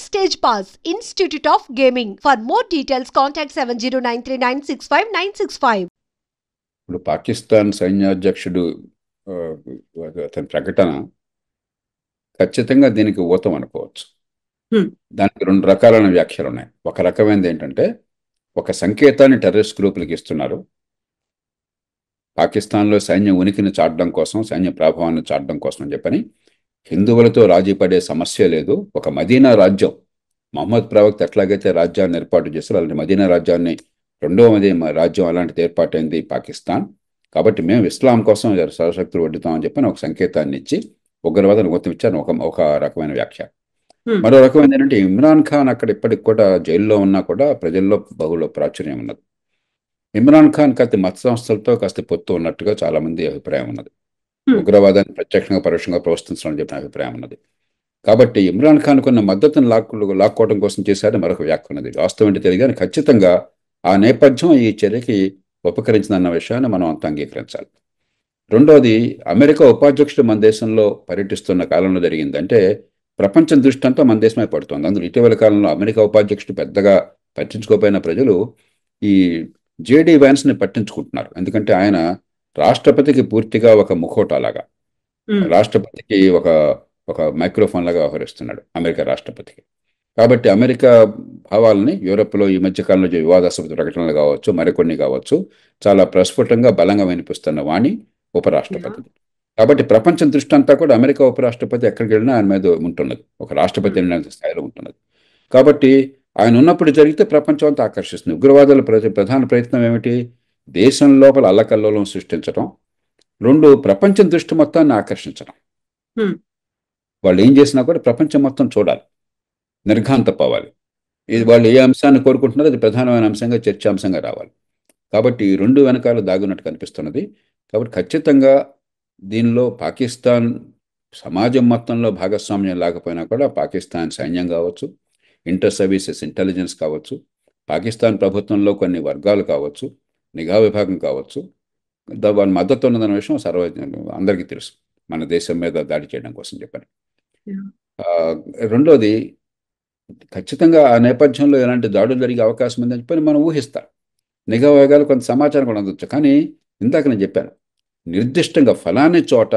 Backstage Pass, Institute of Gaming. For more details, contact 7093965965. ఇప్పుడు పాకిస్తాన్ సైన్యాధ్యక్షుడు ఆ, అతని ప్రకటన ఖచ్చితంగా దీనికి ఊతం అనుకోవచ్చు. దానికి రెండు రకాలైన వ్యాఖ్యలు ఉన్నాయి. ఒక రకమైనది ఏంటంటే ఒక సంకేతాన్ని టెర్రరిస్ట్ గ్రూపులకు ఇస్తున్నారు. పాకిస్తాన్లో సైన్య ఉనికిని చాటడం కోసం, సైన్య ప్రభావాన్ని చాటడం కోసం అని చెప్పని హిందువులతో రాజీ పడే సమస్య లేదు. ఒక మదీనా రాజ్యం, మహమ్మద్ ప్రవక్త ఎట్లాగైతే రాజ్యాన్ని ఏర్పాటు చేశారో అలాంటి మదీనా రాజ్యాన్ని రెండవ రాజ్యం అలాంటిది ఏర్పాటైంది పాకిస్తాన్. కాబట్టి మేము ఇస్లాం కోసం సర్వశక్తులు వడ్డుతామని చెప్పని ఒక సంకేతాన్ని ఇచ్చి ఉగ్రవాదాన్ని గుర్తించారు. ఒక రకమైన వ్యాఖ్య. మరో రకమైన ఏంటంటే ఇమ్రాన్ ఖాన్ అక్కడ ఇప్పటికి కూడా జైల్లో ఉన్నా కూడా ప్రజల్లో బహుళ ప్రాచుర్యం ఉన్నది. ఇమ్రాన్ ఖాన్ కాస్త మత సంస్థలతో కాస్త పొత్తు ఉన్నట్టుగా చాలా మంది అభిప్రాయం ఉన్నది. ఉగ్రవాదాన్ని ప్రత్యక్షంగా పరోక్షంగా ప్రోత్సహించడం చెప్పిన అభిప్రాయం ఉన్నది. కాబట్టి ఇమ్రాన్ ఖాన్ కొన్న మద్దతును లాక్కోవడం కోసం చేశారని మరొక వ్యాఖ్య ఉన్నది. వాస్తవం ఏంటి తెలియదు కానీ ఖచ్చితంగా ఆ నేపథ్యం ఈ చర్యకి ఉపకరించిందన్న విషయాన్ని మనం అంతా అంగీకరించాలి. రెండోది, అమెరికా ఉపాధ్యక్షుడు మన దేశంలో పర్యటిస్తున్న కాలంలో జరిగిందంటే ప్రపంచం దృష్టి అంతా మన దేశమే పడుతుంది. అందులో ఇటీవల కాలంలో అమెరికా ఉపాధ్యక్షుడు పెద్దగా పట్టించుకోపోయిన ప్రజలు ఈ జేడీ వ్యాన్స్ని పట్టించుకుంటున్నారు. ఎందుకంటే ఆయన రాష్ట్రపతికి పూర్తిగా ఒక ముఖోటా లాగా, రాష్ట్రపతికి ఒక ఒక మైక్రోఫోన్ లాగా వ్యవహరిస్తున్నాడు అమెరికా రాష్ట్రపతికి. కాబట్టి అమెరికా భావాలని యూరోప్లో ఈ మధ్యకాలంలో వివాదాస్పద ప్రకటనలు కావచ్చు, మరికొన్ని కావచ్చు, చాలా ప్రస్ఫుటంగా బలంగా వినిపిస్తున్న వాణి ఉపరాష్ట్రపతి. కాబట్టి ప్రపంచం దృష్టి అంతా కూడా అమెరికా ఉపరాష్ట్రపతి ఎక్కడికి వెళ్ళినా ఆయన మీద ఉంటున్నది, ఒక రాష్ట్రపతి స్థాయిలో ఉంటున్నది. కాబట్టి ఆయన ఉన్నప్పుడు జరిగితే ప్రపంచం అంతా ఆకర్షిస్తుంది. ఉగ్రవాదుల ప్రధాన ప్రయత్నం ఏమిటి? దేశం లోపల అల్లకల్లోలం సృష్టించడం, రెండు ప్రపంచం దృష్టి మొత్తాన్ని ఆకర్షించడం. వాళ్ళు ఏం చేసినా కూడా ప్రపంచం మొత్తం చూడాలి, నిర్ఘాంతపోవాలి. ఇది వాళ్ళు ఏ అంశాన్ని కోరుకుంటున్నారో అది ప్రధానమైన అంశంగా చర్చాంశంగా రావాలి. కాబట్టి ఈ రెండు వెనకాల దాగున్నట్టు కనిపిస్తున్నది. కాబట్టి ఖచ్చితంగా దీనిలో పాకిస్తాన్ సమాజం మొత్తంలో భాగస్వామ్యం లేకపోయినా కూడా పాకిస్తాన్ సైన్యం కావచ్చు, ఇంటర్ సర్వీసెస్ ఇంటెలిజెన్స్ కావచ్చు, పాకిస్తాన్ ప్రభుత్వంలో కొన్ని వర్గాలు కావచ్చు, నిఘా విభాగం కావచ్చు, వాళ్ళ మద్దతు ఉన్నదన్న విషయం అందరికీ తెలుసు మన దేశం మీద దాడి చేయడం కోసం చెప్పని. రెండోది, ఖచ్చితంగా ఆ నేపథ్యంలో ఎలాంటి దాడులు జరిగే అవకాశం ఉందని చెప్పని మనం ఊహిస్తాం. నిఘా విభాగాలు కొంత సమాచారం కూడా అందవచ్చు. కానీ ఇందాక నేను చెప్పాను, నిర్దిష్టంగా ఫలాని చోట,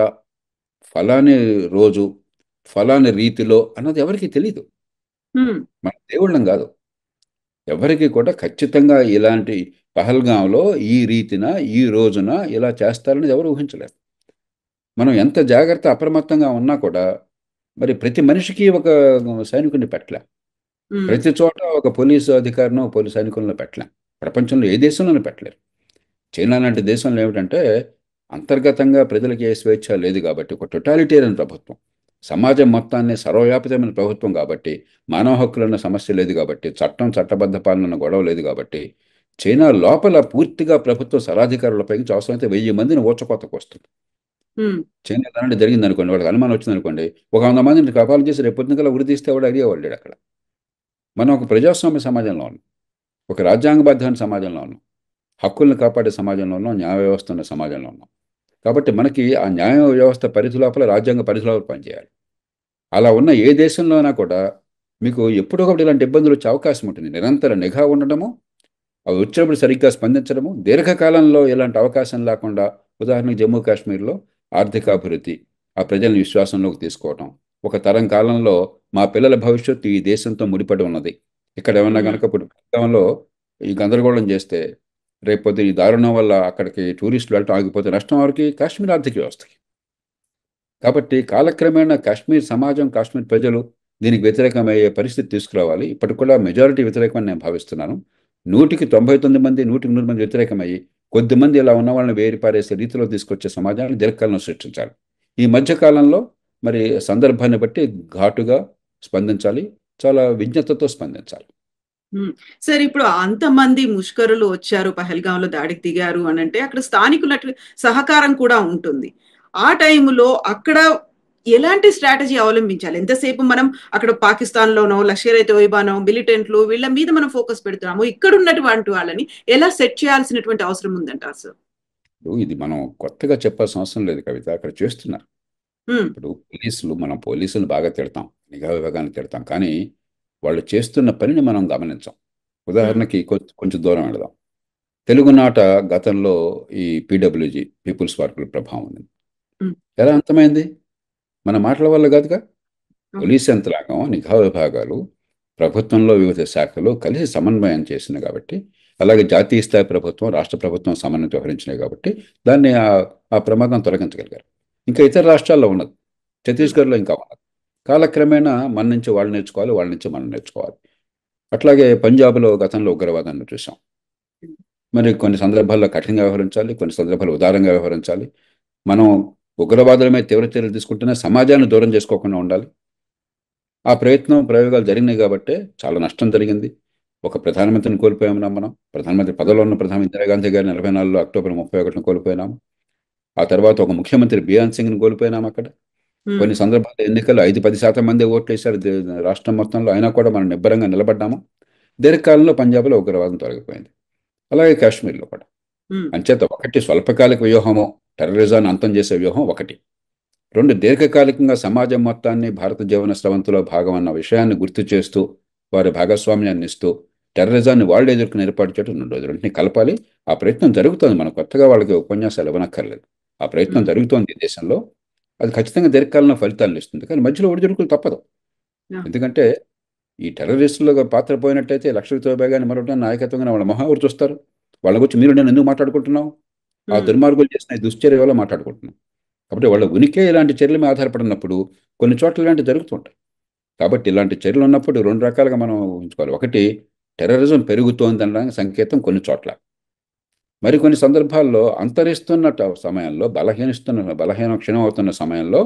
ఫలాని రోజు, ఫలాని రీతిలో అన్నది ఎవరికి తెలీదు. మన దేవుళ్ళం కాదు. ఎవరికి కూడా ఖచ్చితంగా ఇలాంటి పహల్గాంలో ఈ రీతిన ఈ రోజున ఇలా చేస్తారనేది ఎవరు ఊహించలేరు. మనం ఎంత జాగ్రత్త అప్రమత్తంగా ఉన్నా కూడా మరి ప్రతి మనిషికి ఒక సైనికుడిని పెట్టలేం, ప్రతి చోట ఒక పోలీసు అధికారినో పోలీసు సైనికులను పెట్టలేం. ప్రపంచంలో ఏ దేశంలోనూ పెట్టలేరు. చైనా లాంటి దేశంలో ఏమిటంటే అంతర్గతంగా ప్రజలకి ఏ స్వేచ్ఛ లేదు కాబట్టి, ఒక టొటాలిటేరియన్ ప్రభుత్వం, సమాజం మొత్తాన్ని సర్వవ్యాపితమైన ప్రభుత్వం కాబట్టి, మానవ హక్కులన్న సమస్య లేదు కాబట్టి, చట్టబద్ధ పాలన గొడవ లేదు కాబట్టి, చైనా లోపల పూర్తిగా ప్రభుత్వ సరాధికారులపై అవసరమైతే 1000 మందిని ఊచకోతకు వస్తుంది. చైనా అలాంటి జరిగింది అనుకోండి, వాళ్ళకి అనుమానం వచ్చింది అనుకోండి, ఒక 100 మందిని కపాలు చేసి రేపు పొద్దున ఉరి తీస్తే వాడు అడిగేవాళ్ళు అక్కడ. మనం ఒక ప్రజాస్వామ్య సమాజంలో ఉన్నాం, ఒక రాజ్యాంగబద్ధమైన సమాజంలో ఉన్నాం, హక్కుల్ని కాపాడే సమాజంలో ఉన్నాం, న్యాయ వ్యవస్థ ఉన్న సమాజంలో ఉన్నాం. కాబట్టి మనకి ఆ న్యాయ వ్యవస్థ పరిధి లోపల, రాజ్యాంగ పరిధి లోపల పనిచేయాలి. అలా ఉన్న ఏ దేశంలోనా కూడా మీకు ఎప్పుడో ఒకటి ఇలాంటి ఇబ్బందులు వచ్చే అవకాశం ఉంటుంది. నిరంతర నిఘా ఉండడము, అవి వచ్చినప్పుడు సరిగ్గా స్పందించడము, దీర్ఘకాలంలో ఇలాంటి అవకాశం లేకుండా, ఉదాహరణకు జమ్మూ కాశ్మీర్లో ఆర్థికాభివృద్ధి, ఆ ప్రజల్ని విశ్వాసంలోకి తీసుకోవటం, ఒక తరం కాలంలో మా పిల్లల భవిష్యత్తు ఈ దేశంతో ముడిపడి ఉన్నది. ఇక్కడ ఏమన్నా కనుక ఇప్పుడు గతంలో ఈ గందరగోళం చేస్తే రేపొద్దు ఈ దారుణం వల్ల అక్కడికి టూరిస్టులు వెళ్ళటం ఆగిపోతే నష్టం వారికి, కాశ్మీర్ ఆర్థిక వ్యవస్థకి. కాబట్టి కాలక్రమేణా కాశ్మీర్ సమాజం, కాశ్మీర్ ప్రజలు దీనికి వ్యతిరేకమయ్యే పరిస్థితి తీసుకురావాలి. ఇప్పటికి కూడా మెజారిటీ వ్యతిరేకమని నేను భావిస్తున్నాను. 100కి 99 మంది, 100కి 100 మంది వ్యతిరేకమయ్యి కొద్దిమంది ఇలా ఉన్న వాళ్ళని వేరిపారేసే రీతిలో తీసుకొచ్చే సమాజాన్ని దీర్ఘకాలంలో సృష్టించాలి. ఈ మధ్యకాలంలో మరి సందర్భాన్ని బట్టి ఘాటుగా స్పందించాలి, చాలా విజ్ఞతతో స్పందించాలి. సార్, ఇప్పుడు అంతమంది ముష్కరులు వచ్చారు, పహల్గాంలో దాడికి దిగారు అని అంటే అక్కడ స్థానికుల సహకారం కూడా ఉంటుంది. ఆ టైంలో అక్కడ ఎలాంటి స్ట్రాటజీ అవలంబించాలి? ఎంతసేపు మనం అక్కడ పాకిస్తాన్లోనో లష్కర్-ఏ-తోయిబానో మిలిటెంట్లు వీళ్ళ మీద మనం ఫోకస్ పెడుతున్నాము, ఇక్కడ ఉన్నటువంటి వాళ్ళని ఎలా సెట్ చేయాల్సినటువంటి అవసరం ఉందంటారు సార్? ఇది మనం కొత్తగా చెప్పాల్సిన అవసరం లేదు కవిత, అక్కడ చేస్తున్నారు. ఇప్పుడు మనం పోలీసులు బాగా తిడతాం, నిఘా విభాగాన్ని తిడతాం, కానీ వాళ్ళు చేస్తున్న పనిని మనం గమనించాం. ఉదాహరణకి కొంచెం దూరం వెళదాం. తెలుగునాట గతంలో ఈ పీడబ్ల్యూజీ పీపుల్స్ పార్కుల ప్రభావం ఉంది. ఎలా అంతమైంది? మన మాటల వల్ల కాదుగా. పోలీస్ యంత్రాంగం, నిఘా విభాగాలు, ప్రభుత్వంలో వివిధ శాఖలు కలిసి సమన్వయం చేసింది కాబట్టి, అలాగే జాతీయ స్థాయి ప్రభుత్వం, రాష్ట్ర ప్రభుత్వం సమన్వయం వ్యవహరించినాయి కాబట్టి దాన్ని ఆ ప్రమాదం తొలగించగలిగారు. ఇంకా ఇతర రాష్ట్రాల్లో ఉన్నది, ఛత్తీస్గఢ్లో ఇంకా ఉన్నది. కాలక్రమేణా మన నుంచి వాళ్ళు నేర్చుకోవాలి, వాళ్ళ నుంచి మనం నేర్చుకోవాలి. అట్లాగే పంజాబ్లో గతంలో ఉగ్రవాదాన్ని చూసాం. మరి కొన్ని సందర్భాల్లో కఠినంగా వ్యవహరించాలి, కొన్ని సందర్భాల్లో ఉదారంగా వ్యవహరించాలి. మనం ఉగ్రవాదుల మీద తీవ్ర చర్యలు తీసుకుంటేనే సమాజాన్ని దూరం చేసుకోకుండా ఉండాలి. ఆ ప్రయోగాలు జరిగినాయి కాబట్టే చాలా నష్టం జరిగింది. ఒక ప్రధానమంత్రిని కోల్పోయాము మనం. ప్రధానమంత్రి పదవిలో ఉన్న ప్రధాని ఇందిరాగాంధీ గారిని 44 అక్టోబర్ 31 కోల్పోయినాము. ఆ తర్వాత ఒక ముఖ్యమంత్రి బియాన్ సింగ్ని కోల్పోయినాము అక్కడ. కొన్ని సందర్భాల్లో ఎన్నికల్లో 5-10% మంది ఓట్లు వేశారు రాష్ట్రం మొత్తంలో. అయినా కూడా మనం నిబ్బరంగా నిలబడ్డాము. దీర్ఘకాలంలో పంజాబ్లో ఉగ్రవాదం తొలగిపోయింది. అలాగే కాశ్మీర్లో కూడా. అంచేత ఒకటి స్వల్పకాలిక వ్యూహము, టెర్రరిజాన్ని అంతం చేసే వ్యూహం ఒకటి. 2 దీర్ఘకాలికంగా సమాజం మొత్తాన్ని భారత జీవన స్రవంతిలో భాగం అన్న విషయాన్ని గుర్తు చేస్తూ, వారి భాగస్వామ్యాన్ని ఇస్తూ, టెర్రరిజాన్ని వాళ్ళు ఎదుర్కొని ఏర్పాటు చేయడం 2 రెండింటిని కలపాలి. ఆ ప్రయత్నం జరుగుతుంది. మనం కొత్తగా వాళ్ళకి ఉపన్యాసాలు ఇవ్వనక్కర్లేదు. ఆ ప్రయత్నం జరుగుతోంది ఈ దేశంలో. అది ఖచ్చితంగా దీర్ఘకాలంలో ఫలితాలను ఇస్తుంది. కానీ మధ్యలో ఒడిదుడుకులు తప్పదు. ఎందుకంటే ఈ టెర్రరిస్టులుగా పాత్ర పోయినట్టయితే లష్కర్-ఇ-తోయిబా బేగాని మరొకటి నాయకత్వంగా వాళ్ళ మొహం ఎవరు చూస్తారు? వాళ్ళ గురించి మీరు నేను ఎందుకు మాట్లాడుకుంటున్నాం? ఆ దుర్మార్గులు చేసిన దుశ్చర్య వల్ల మాట్లాడుకుంటున్నాం. కాబట్టి వాళ్ళ ఉనికే ఇలాంటి చర్యల మీద ఆధారపడినప్పుడు కొన్ని చోట్ల ఇలాంటివి జరుగుతుంటాయి. కాబట్టి ఇలాంటి చర్యలు ఉన్నప్పుడు 2 రకాలుగా మనం ఊహించుకోవాలి. ఒకటి, టెర్రరిజం పెరుగుతోంది అనడానికి సంకేతం కొన్ని చోట్ల. మరికొన్ని సందర్భాల్లో అంతరిస్తున్న సమయంలో, బలహీన క్షీణం అవుతున్న సమయంలో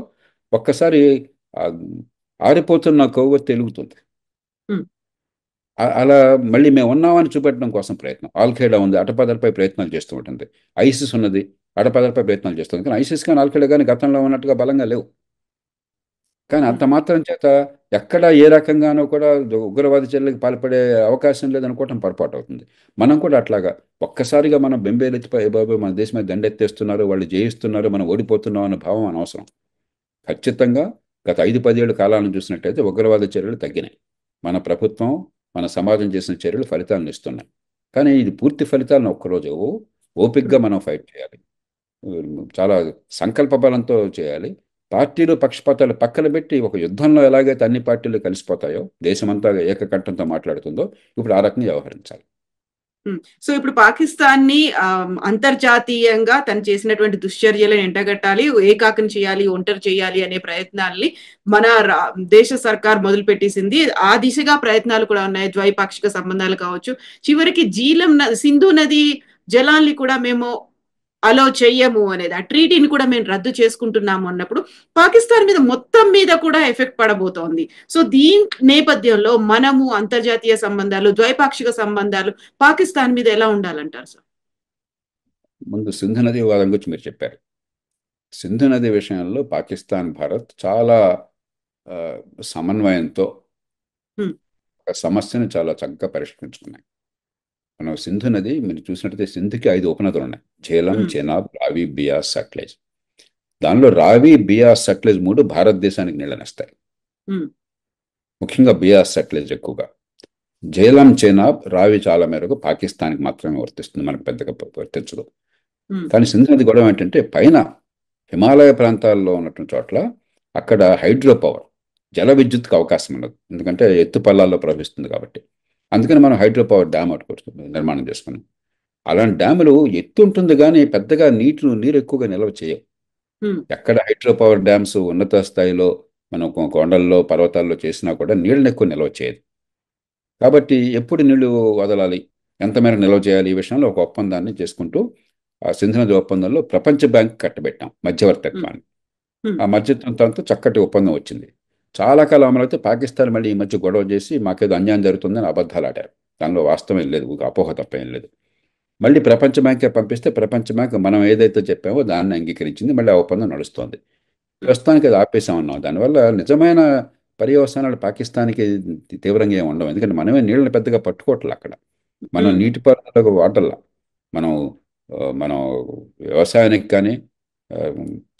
ఒక్కసారి ఆరిపోతున్న కొవ్వొత్తి వెలుగుతుంది. అలా మళ్ళీ మేము ఉన్నామని చూపెట్టడం కోసం ప్రయత్నం. ఆల్-ఖైదా ఉంది, అటపాదలపై ప్రయత్నాలు చేస్తూ ఉంటుంది. ఐసిస్ ఉన్నది, అటపాదలపై ప్రయత్నాలు చేస్తుంది. కానీ ఐసిస్ కానీ ఆల్-ఖైదా కానీ గతంలో ఉన్నట్టుగా బలంగా లేవు. కానీ అంత మాత్రం చేత ఎక్కడ ఏ రకంగానూ కూడా ఉగ్రవాద చర్యలకు పాల్పడే అవకాశం లేదనుకోవటం పొరపాటు అవుతుంది. మనం కూడా అట్లాగా ఒక్కసారిగా మనం బెంబేలెత్తిపోయి బాబు మన దేశం మీద దండెత్తేస్తున్నారు, వాళ్ళు జయిస్తున్నారు, మనం ఓడిపోతున్నాం అన్న భావం అనవసరం. ఖచ్చితంగా గత 5-10 ఏళ్ళ కాలాలను చూసినట్టయితే ఉగ్రవాద చర్యలు తగ్గినాయి. మన ప్రభుత్వం, మన సమాజం చేసిన చర్యలు ఫలితాలను ఇస్తున్నాయి. కానీ ఇది పూర్తి ఫలితాలను ఒక్కరోజు ఓపికగా మనం ఫైట్ చేయాలి. చాలా సంకల్ప బలంతో చేయాలి. పార్టీలు పక్షపాతాలు పక్కన పెట్టి ఒక యుద్ధంలో ఎలాగైతే అన్ని పార్టీలు కలిసిపోతాయో, దేశమంతా ఏకకంఠంతో మాట్లాడుతుందో, ఇప్పుడు ఆ రకంగా వ్యవహరించాలి. సో ఇప్పుడు పాకిస్తాన్ని అంతర్జాతీయంగా తను చేసినటువంటి దుశ్చర్యలను ఎంటగట్టాలి, ఏకాకిని చేయాలి, ఒంటరి చేయాలి అనే ప్రయత్నాల్ని మన దేశ సర్కార్ మొదలు పెట్టేసింది. ఆ దిశగా ప్రయత్నాలు కూడా ఉన్నాయి. ద్వైపాక్షిక సంబంధాలు కావచ్చు, చివరికి సింధు నది జలాల్ని కూడా మేము అలో చెయ్యము అనేది, ఆ ట్రీటీని కూడా మేము రద్దు చేసుకుంటున్నాము అన్నప్పుడు పాకిస్తాన్ మీద మొత్తం మీద కూడా ఎఫెక్ట్ పడబోతోంది. సో దీని నేపథ్యంలో మనము అంతర్జాతీయ సంబంధాలు, ద్వైపాక్షిక సంబంధాలు పాకిస్తాన్ మీద ఎలా ఉండాలంటారు సార్? ముందు సింధు నది వివాదం గురించి మీరు చెప్పారు. సింధు నది విషయంలో పాకిస్తాన్, భారత్ చాలా సమన్వయంతో సమస్యను చాలా చక్కగా పరిష్కరించుకున్నాయి. మనం సింధు నది మీరు చూసినట్టయితే సింధుకి 5 ఉపనదులు ఉన్నాయి. ఝేలం, చెనాబ్, రావి, బియాస్, సట్లెజ్. దానిలో రావి, బియాస్, సట్లెజ్ 3 భారతదేశానికి నీళ్ళనిస్తాయి. ముఖ్యంగా బియాస్, సట్లెజ్ ఎక్కువగా. ఝేలం, చెనాబ్, రావి చాలా మేరకు పాకిస్తాన్కి మాత్రమే వర్తిస్తుంది, మనకు పెద్దగా వర్తించదు. కానీ సింధు నది గొడవ ఏంటంటే పైన హిమాలయ ప్రాంతాల్లో ఉన్నటువంటి చోట్ల అక్కడ హైడ్రో పవర్, జల విద్యుత్కి అవకాశం ఉండదు. ఎందుకంటే ఎత్తు పల్లాల్లో ప్రవహిస్తుంది కాబట్టి. అందుకని మనం హైడ్రో పవర్ డ్యామ్ నిర్మాణం చేసుకున్నాం. అలాంటి డ్యాములు ఎత్తు ఉంటుంది కానీ పెద్దగా నీరు ఎక్కువగా నిల్వ చేయవు. ఎక్కడ హైడ్రో పవర్ డ్యామ్స్ ఉన్నత స్థాయిలో మనం కొండల్లో, పర్వతాల్లో చేసినా కూడా నీళ్ళని ఎక్కువ నిల్వ చేయదు. కాబట్టి ఎప్పుడు నీళ్లు వదలాలి, ఎంత మేర నిల్వ చేయాలి, ఈ విషయంలో ఒక ఒప్పందాన్ని చేసుకుంటూ ఆ సింధు నది ఒప్పందంలో ప్రపంచ బ్యాంక్ కట్టబెట్టాం మధ్యవర్తిత్వాన్ని. ఆ మధ్యవర్తిత్వంతో చక్కటి ఒప్పందం వచ్చింది. చాలా కాలం అమలైతే పాకిస్తాన్ మళ్ళీ ఈ మధ్య గొడవ చేసి మాకేదో అన్యాయం జరుగుతుందని అబద్ధాలు ఆడారు. దానిలో వాస్తవం లేదు, అపోహ తప్పేం లేదు. మళ్ళీ ప్రపంచ బ్యాంకే పంపిస్తే ప్రపంచ బ్యాంక్ మనం ఏదైతే చెప్పామో దాన్ని అంగీకరించింది. మళ్ళీ ఆ ఒప్పందం నడుస్తోంది. ప్రస్తుతానికి అది ఆపేసామన్నాం. దానివల్ల నిజమైన పర్యవసానాలు పాకిస్తాన్కి తీవ్రంగా ఏమి ఉండవు. ఎందుకంటే మనమే నీళ్ళని పెద్దగా పట్టుకోవట్లే అక్కడ. మనం నీటిపారుదలకు వాటర్లా మనం వ్యవసాయానికి కానీ,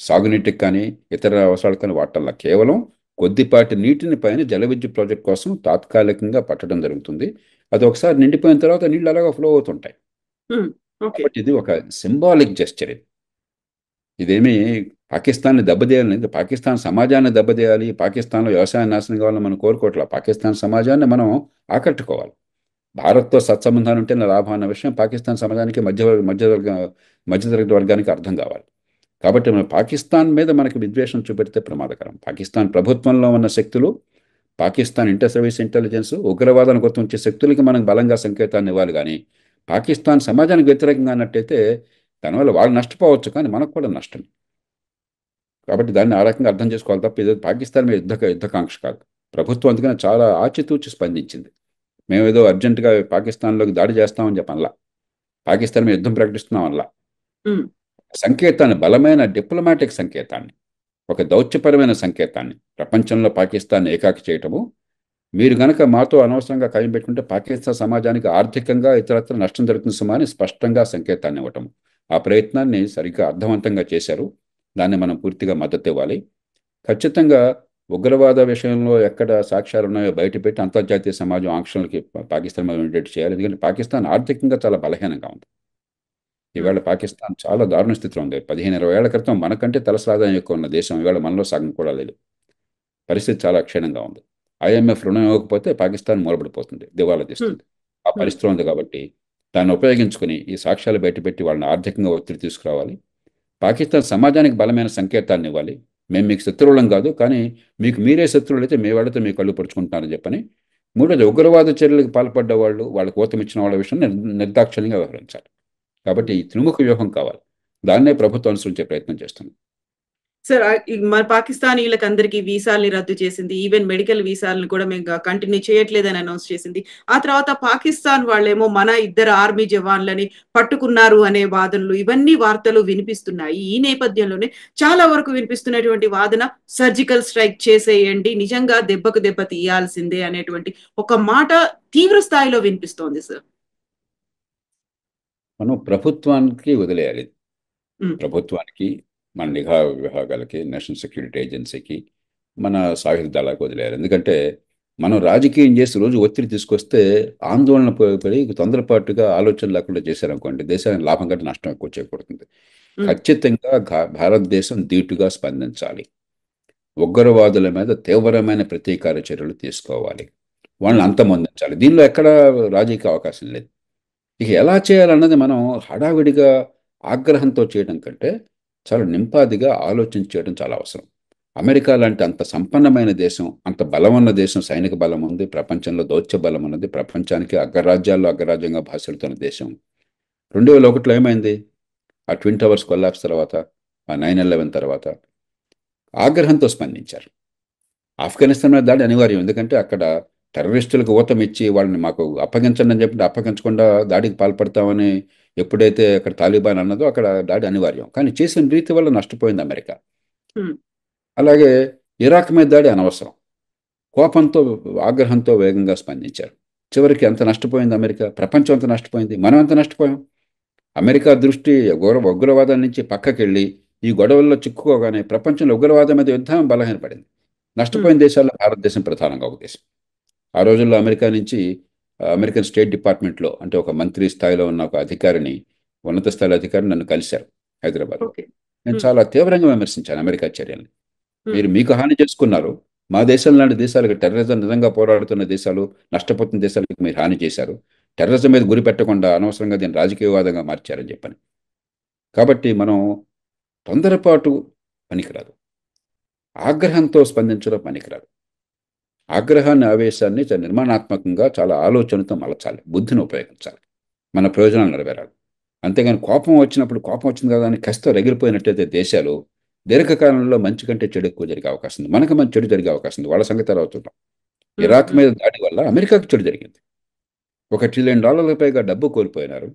సాగునీటికి కానీ, ఇతర అవసరాలకు కానీ వాటర్లా. కేవలం కొద్దిపాటి నీటిని పైన జల విద్యుత్ ప్రాజెక్ట్ కోసం తాత్కాలికంగా పట్టడం జరుగుతుంది. అది ఒకసారి నిండిపోయిన తర్వాత నీళ్ళు అలాగా ఫ్లో అవుతుంటాయి. ఓకే. కాబట్టి ఇది ఒక సింబాలిక్ జెస్చర్. ఇదేమి పాకిస్తాన్ని దెబ్బతీయాలి, పాకిస్తాన్ సమాజాన్ని దెబ్బతీయాలి, పాకిస్తాన్లో వ్యవసాయం నాశనం కావాలని మనం కోరుకోవట్లా. పాకిస్తాన్ సమాజాన్ని మనం ఆకట్టుకోవాలి. భారత్తో సత్సంబంధాలు ఉంటే లాభం అన్న విషయం పాకిస్తాన్ సమాజానికి మధ్యతరగతి వర్గానికి అర్థం కావాలి. కాబట్టి మన పాకిస్తాన్ మీద మనకి విద్వేషం చూపెడితే ప్రమాదకరం. పాకిస్తాన్ ప్రభుత్వంలో ఉన్న శక్తులు, పాకిస్తాన్ ఇంటర్ సర్వీస్ ఇంటెలిజెన్స్, ఉగ్రవాదాన్ని గుర్తించే శక్తులకి మనం బలంగా సంకేతాన్ని ఇవ్వాలి. కానీ పాకిస్తాన్ సమాజానికి వ్యతిరేకంగా అన్నట్టయితే దానివల్ల వాళ్ళు నష్టపోవచ్చు, కానీ మనకు కూడా నష్టం. కాబట్టి దాన్ని ఆ రకంగా అర్థం చేసుకోవాలి తప్ప ఇది పాకిస్తాన్ మీద యుద్ధకాంక్ష కాదు. ప్రభుత్వం అందుకని చాలా ఆచితూచి స్పందించింది. మేము ఏదో అర్జెంటుగా పాకిస్తాన్లోకి దాడి చేస్తామని చెప్పనలా, పాకిస్తాన్ మీద యుద్ధం ప్రకటిస్తున్నాం అనలా. సంకేతాన్ని, బలమైన డిప్లొమాటిక్ సంకేతాన్ని, ఒక దౌత్యపరమైన సంకేతాన్ని ప్రపంచంలో పాకిస్తాన్ని ఏకాకి చేయటము, మీరు గనక మాతో అనవసరంగా ఖాయం పెట్టుకుంటే పాకిస్తాన్ సమాజానికి ఆర్థికంగా ఇతరత్ర నష్టం జరుగుతుంది సుమా అని స్పష్టంగా సంకేతాన్ని ఇవ్వటం. ఆ ప్రయత్నాన్ని సరిగ్గా అర్థవంతంగా చేశారు. దాన్ని మనం పూర్తిగా మద్దతు ఇవ్వాలి. ఖచ్చితంగా ఉగ్రవాద విషయంలో ఎక్కడ సాక్ష్యాలు ఉన్నాయో బయటపెట్టి అంతర్జాతీయ సమాజం ఆంక్షలకి పాకిస్తాన్ మీద ఉండేట్టు చేయాలి. ఎందుకంటే పాకిస్తాన్ ఆర్థికంగా చాలా బలహీనంగా ఉంది. ఈవేళ పాకిస్తాన్ చాలా దారుణ స్థితిలో ఉంది. 15-20 ఏళ్ల క్రితం మనకంటే తలసరి ఆదాయం ఎక్కువ ఉన్న దేశం ఈవేళ మనలో సగం కూడా లేదు. పరిస్థితి చాలా క్షీణంగా ఉంది. IMF రుణం ఇవ్వకపోతే పాకిస్తాన్ మూలబడిపోతుంది, దివాలా తీస్తుంది. ఆ పరిస్థితిలో ఉంది. కాబట్టి దాన్ని ఉపయోగించుకుని ఈ సాక్ష్యాలు బయటపెట్టి వాళ్ళని ఆర్థికంగా ఒత్తిడి తీసుకురావాలి. పాకిస్తాన్ సమాజానికి బలమైన సంకేతాన్ని ఇవ్వాలి. మేము మీకు శత్రువులం కాదు, కానీ మీకు మీరే శత్రువులు అయితే మీ వాళ్ళతో మీ కళ్ళు పొడుచుకుంటున్నారని చెప్పని. మూడోది, ఉగ్రవాద చర్యలకు పాల్పడ్డ వాళ్ళు, వాళ్ళకు ఊతమిచ్చిన వాళ్ళ విషయం నిర్దాక్షిణ్యంగా వ్యవహరించాలి. కాబట్టి ఈ త్రిముఖ వ్యూహం కావాలి. దాన్నే ప్రభుత్వం అనుసరించే ప్రయత్నం చేస్తుంది. సార్, మన పాకిస్తానీలకు అందరికీ వీసాల్ని రద్దు చేసింది. ఈవెన్ మెడికల్ వీసాలను కూడా మేము కంటిన్యూ చేయట్లేదని అనౌన్స్ చేసింది. ఆ తర్వాత పాకిస్తాన్ వాళ్ళేమో మన 2 ఆర్మీ జవాన్లని పట్టుకున్నారు అనే వాదనలు, ఇవన్నీ వార్తలు వినిపిస్తున్నాయి. ఈ నేపథ్యంలోనే చాలా వరకు వినిపిస్తున్నటువంటి వాదన సర్జికల్ స్ట్రైక్ చేసేయండి, నిజంగా దెబ్బకు దెబ్బ తీయాల్సిందే అనేటువంటి ఒక మాట తీవ్ర స్థాయిలో వినిపిస్తోంది సార్. మనం ప్రభుత్వానికి వదిలేయాలి. ప్రభుత్వానికి, మన నిఘా విభాగాలకి, నేషనల్ సెక్యూరిటీ ఏజెన్సీకి, మన సాయుధ దళాలకు వదిలేయాలి. ఎందుకంటే మనం రాజకీయం చేసి రోజు ఒత్తిడి తీసుకొస్తే ఆందోళన పడి తొందరపాటుగా ఆలోచన లేకుండా చేశారనుకోండి, దేశానికి లాభం కంటే నష్టం ఎక్కువ చేకూరుతుంది. ఖచ్చితంగా భారతదేశం ధీటుగా స్పందించాలి. ఉగ్రవాదుల మీద తీవ్రమైన ప్రతీకార చర్యలు తీసుకోవాలి. వాళ్ళని అంతమొందించాలి. దీనిలో ఎక్కడా రాజకీయ అవకాశం లేదు. ఇక ఎలా చేయాలన్నది మనం హడావిడిగా ఆగ్రహంతో చేయడం కంటే చాలా నింపాదిగా ఆలోచించి చేయడం చాలా అవసరం. అమెరికా లాంటి అంత సంపన్నమైన దేశం, అంత బలం ఉన్న దేశం, సైనిక బలం ఉంది, ప్రపంచంలో దౌత్య బలం ఉన్నది, ప్రపంచానికి అగ్రరాజ్యాల్లో అగ్రరాజ్యంగా భాషలుతున్న దేశం. 2001లో ఏమైంది? ఆ ట్విన్ టవర్స్ కొల్లాప్స్ తర్వాత, ఆ 9/11 తర్వాత ఆగ్రహంతో స్పందించారు. ఆఫ్ఘనిస్తాన్ మీద దాడి అనివార్యం. ఎందుకంటే అక్కడ టెర్రరిస్టులకు ఊతమిచ్చి వాళ్ళని మాకు అప్పగించండి అని చెప్పి అప్పగించకుండా దాడికి పాల్పడతామని ఎప్పుడైతే అక్కడ తాలిబాన్ అన్నదో అక్కడ దాడి అనివార్యం. కానీ చేసిన రీతి వల్ల నష్టపోయింది అమెరికా. అలాగే ఇరాక్ మీద దాడి అనవసరం. కోపంతో, ఆగ్రహంతో వేగంగా స్పందించారు. చివరికి ఎంత నష్టపోయింది అమెరికా? ప్రపంచం అంతా నష్టపోయింది. మనం ఎంత నష్టపోయాం? అమెరికా దృష్టి ఉగ్రవాదం నుంచి పక్కకెళ్ళి ఈ గొడవల్లో చిక్కుకోగానే ప్రపంచంలో ఉగ్రవాదం మీద యుద్ధం బలహీనపడింది. నష్టపోయిన దేశాల్లో భారతదేశం ప్రధానంగా ఒక దేశం. ఆ రోజుల్లో అమెరికా నుంచి అమెరికన్ స్టేట్ డిపార్ట్మెంట్లో, అంటే ఒక మంత్రి స్థాయిలో ఉన్న ఒక అధికారిని, ఉన్నత స్థాయి అధికారిని నన్ను కలిశారు హైదరాబాద్లో. నేను చాలా తీవ్రంగా విమర్శించాను అమెరికా చర్యల్ని. మీరు మీకు హాని చేసుకున్నారు, మా దేశం లాంటి దేశాలకు, టెర్రరిజం నిజంగా పోరాడుతున్న దేశాలు, నష్టపోతున్న దేశాలకు మీరు హాని చేశారు. టెర్రరిజం మీద గురి పెట్టకుండా అనవసరంగా దీన్ని రాజకీయవాదంగా మార్చారని చెప్పని. కాబట్టి మనం తొందరపాటు పనికిరాదు, ఆగ్రహంతో స్పందించడం పనికిరాదు. ఆగ్రహాన్ని, ఆవేశాన్ని చాలా నిర్మాణాత్మకంగా, చాలా ఆలోచనతో మలచాలి, బుద్ధిని ఉపయోగించాలి, మన ప్రయోజనాలు నెరవేరాలి. అంతేగాని కోపం వచ్చింది కదా అని కష్టం రగిలిపోయినట్టయితే దేశాలు దీర్ఘకాలంలో మంచి కంటే చెడు ఎక్కువ జరిగే అవకాశం ఉంది. మనకు మంచి చెడు జరిగే అవకాశం ఉంది. వాళ్ళ సంగతి ఎలా అవుతుంటాం. ఇరాక్ మీద దాడి వల్ల అమెరికాకు చెడు జరిగింది. $1 ట్రిలియన్ పైగా డబ్బు కోల్పోయినారు.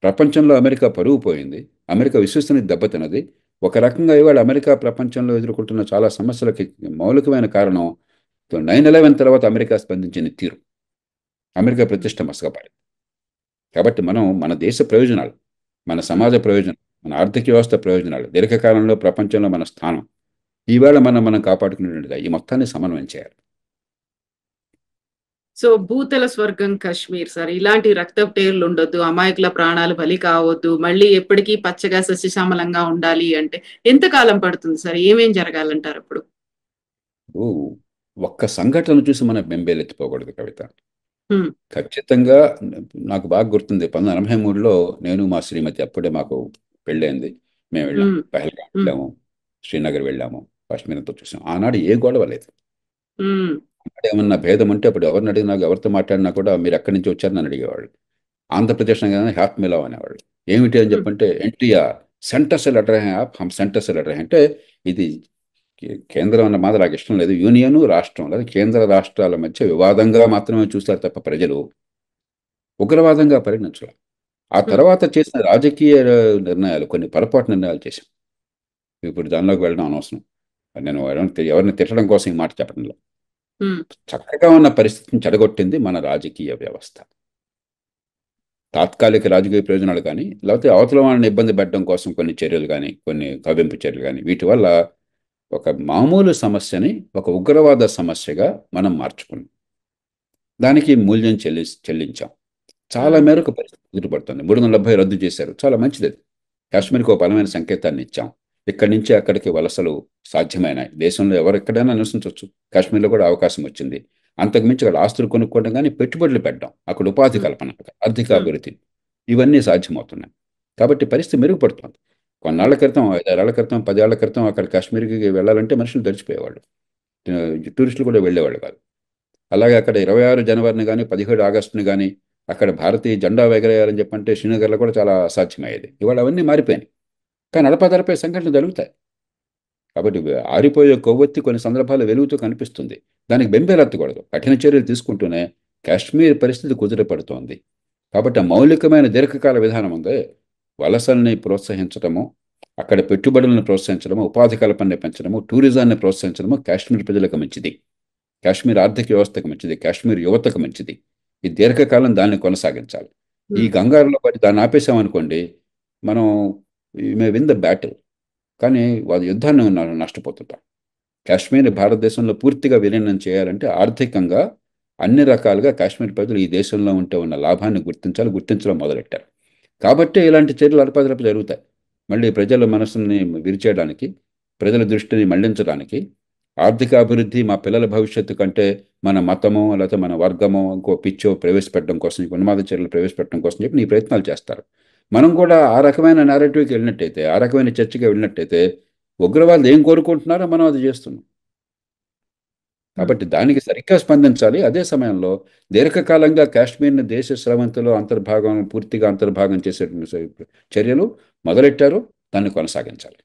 ప్రపంచంలో అమెరికా పరువు పోయింది. అమెరికా విశ్వసనీయత దెబ్బతిన్నది. ఒక రకంగా ఇవాళ అమెరికా ప్రపంచంలో ఎదుర్కొంటున్న చాలా సమస్యలకి మౌలికమైన కారణం 9/11 తర్వాత అమెరికా స్పందించిన తీరు. అమెరికా ప్రతిష్ట మసకపడింది. కాబట్టి మనం మన దేశ ప్రయోజనాలు, మన సమాజ ప్రయోజనం, మన ఆర్థిక వ్యవస్థ ప్రయోజనాలు, దీర్ఘకాలంలో ప్రపంచంలో మన స్థానం, ఈవేళ మనం కాపాడుకునేట్టుగా ఈ మొత్తాన్ని సమన్వయం చేయాలి. సో భూతల స్వర్గం కాశ్మీర్ సార్, ఇలాంటి రక్తపు టేర్లు ఉండొద్దు, అమాయకుల ప్రాణాలు బలి కావద్దు, మళ్ళీ ఎప్పటికీ పచ్చగా సస్యశ్యామలంగా ఉండాలి అంటే ఎంతకాలం పడుతుంది సార్? ఏమేం జరగాలంటారు అప్పుడు? ఓ, ఒక్క సంఘటన చూసి మనం బెంబేలెత్తిపోకూడదు కవిత. హ్మ్. ఖచ్చితంగా నాకు బాగా గుర్తుంది 1983లో నేను మా శ్రీమతి, అప్పుడే మాకు పెళ్ళైంది, మేము వెళ్ళాం, హ్మ్. పహల్గాం హ్మ్. వెళ్ళాము, శ్రీనగర్ వెళ్ళాము, కాశ్మీర్ అంతా చూసాం. ఆనాడు ఏ గొడవ లేదు. హ్మ్. ఆనాడు ఏమన్నా భేదం ఉంటే అప్పుడు ఎవరిని అడిగినా, ఎవరితో మాట్లాడినా కూడా మీరు ఎక్కడి నుంచి వచ్చారు నన్ను అడిగేవాళ్ళు. ఆంధ్రప్రదేశ్ అనగానే హ్యాప్ మిలావ్ అనేవాళ్ళు. ఏమిటి అని హ్మ్. చెప్పంటే ఎన్టీఆర్ సెంటర్ से लड़ रहे हैं आप, हम सेंटर से लड़ रहे हैं అంటే ఇది కేంద్రం అన్న మాట నాకు ఇష్టం లేదు. యూనియన్, రాష్ట్రం లేదా కేంద్ర రాష్ట్రాల మధ్య వివాదంగా మాత్రమే చూస్తారు తప్ప ప్రజలు ఉగ్రవాదంగా పరిగణించాలి. ఆ హ్మ్. తర్వాత చేసిన రాజకీయ నిర్ణయాలు కొన్ని పొరపాటు నిర్ణయాలు చేశాం. ఇప్పుడు దానిలోకి వెళ్ళడం అనవసరం. నేను ఎవరిని తిట్టడం కోసం ఈ మాట చెప్పడం లేదు. హ్మ్. చక్కగా ఉన్న పరిస్థితిని చెడగొట్టింది మన రాజకీయ వ్యవస్థ. తాత్కాలిక రాజకీయ ప్రయోజనాలు కానీ, లేకపోతే అవతల వాళ్ళని ఇబ్బంది పెట్టడం కోసం కొన్ని చర్యలు కానీ, కొన్ని కవ్వింపు చర్యలు కానీ, వీటి వల్ల ఒక మామూలు సమస్యని ఒక ఉగ్రవాద సమస్యగా మనం మార్చుకున్నాం. దానికి మూల్యం చెల్లించాం. చాలా హ్మ్. మేరకు పరిస్థితి కుదుటపడుతుంది. 370 రద్దు చేశారు. చాలా మంచిది అది. కాశ్మీర్కి ఒక బలమైన సంకేతాన్ని ఇచ్చాం. ఇక్కడి నుంచి అక్కడికి వలసలు సాధ్యమైనాయి. దేశంలో ఎవరెక్కడైనా నివసించవచ్చు. కాశ్మీర్లో కూడా అవకాశం వచ్చింది. అంతకుమించి అక్కడ ఆస్తులు కొనుక్కోవడం కానీ, పెట్టుబడులు పెట్టడం, అక్కడ ఉపాధి హ్మ్. కల్పన, ఆర్థిక హ్మ్. అభివృద్ధి, ఇవన్నీ సాధ్యమవుతున్నాయి. కాబట్టి పరిస్థితి మెరుగుపడుతుంది. హ్మ్. కొన్నాళ్ల క్రితం, 5 ఏళ్ల క్రితం, 10 ఏళ్ల క్రితం అక్కడ కాశ్మీర్కి వెళ్ళాలంటే మనుషులు తడిచిపోయేవాళ్ళు. టూరిస్టులు కూడా వెళ్ళేవాళ్ళు కాదు. అలాగే అక్కడ 26 జనవరిని కానీ, 17 ఆగస్టుని కానీ అక్కడ భారతీయ జెండా ఎగరేయాలని చెప్పంటే శ్రీనగర్లో కూడా చాలా అసాధ్యమయ్యేది. ఇవాళ అవన్నీ మారిపోయినాయి. కానీ అడపాదడపై సంఘటనలు జరుగుతాయి. కాబట్టి ఆరిపోయే కొవ్వొత్తి కొన్ని సందర్భాల్లో వెలుగుతూ కనిపిస్తుంది. దానికి బెంబేలెత్తకూడదు. కఠిన చర్యలు తీసుకుంటూనే కాశ్మీర్ పరిస్థితి కుదుటపడుతోంది. కాబట్టి ఆ మౌలికమైన దీర్ఘకాల విధానం ఉంది. వలసల్ని ప్రోత్సహించడము, అక్కడ పెట్టుబడులను ప్రోత్సహించడము, ఉపాధి కల్పనని పెంచడము, టూరిజాన్ని ప్రోత్సహించడము కాశ్మీర్ ప్రజలకు మంచిది. కాశ్మీర్ ఆర్థిక వ్యవస్థకు మంచిది. కాశ్మీర్ యువతకు మంచిది. ఈ దీర్ఘకాలం దాన్ని కొనసాగించాలి. ఈ హ్మ్. కంగారులో పడి దాన్ని ఆపేసామనుకోండి, మనం మే విన్ ద బ్యాటిల్, కానీ వాళ్ళ యుద్ధాన్ని నష్టపోతుంటాం. కాశ్మీర్ భారతదేశంలో పూర్తిగా విలీనం చేయాలంటే ఆర్థికంగా అన్ని రకాలుగా కాశ్మీర్ ప్రజలు ఈ దేశంలో ఉంటే ఉన్న లాభాన్ని గుర్తించాలి, గుర్తించడం మొదలెట్టారు. కాబట్టే ఇలాంటి చర్యలు అడపాదడప జరుగుతాయి. మళ్ళీ ప్రజల మనసుని విరిచేయడానికి, ప్రజల దృష్టిని మళ్లించడానికి, ఆర్థిక అభివృద్ధి మా పిల్లల భవిష్యత్తు కంటే మన మతమో లేకపోతే మన వర్గమో ఇంకో పిచ్చో ప్రవేశపెట్టడం కోసం, ఈ ఉన్మాద చర్యలు ప్రవేశపెట్టడం కోసం చెప్పి నీ ప్రయత్నాలు చేస్తారు. మనం కూడా ఆ రకమైన నేరేటివ్కి వెళ్ళినట్టయితే, ఆ రకమైన చర్చకి వెళ్ళినట్టయితే ఉగ్రవాదులు ఏం కోరుకుంటున్నారో మనం అది చేస్తున్నాం. హ్మ్. కాబట్టి దానికి సరిగ్గా స్పందించాలి. అదే సమయంలో దీర్ఘకాలంగా కాశ్మీర్‌ని దేశ స్రవంతిలో పూర్తిగా అంతర్భాగం చేసేటువంటి చర్యలు మొదలెట్టారు. దాన్ని కొనసాగించాలి.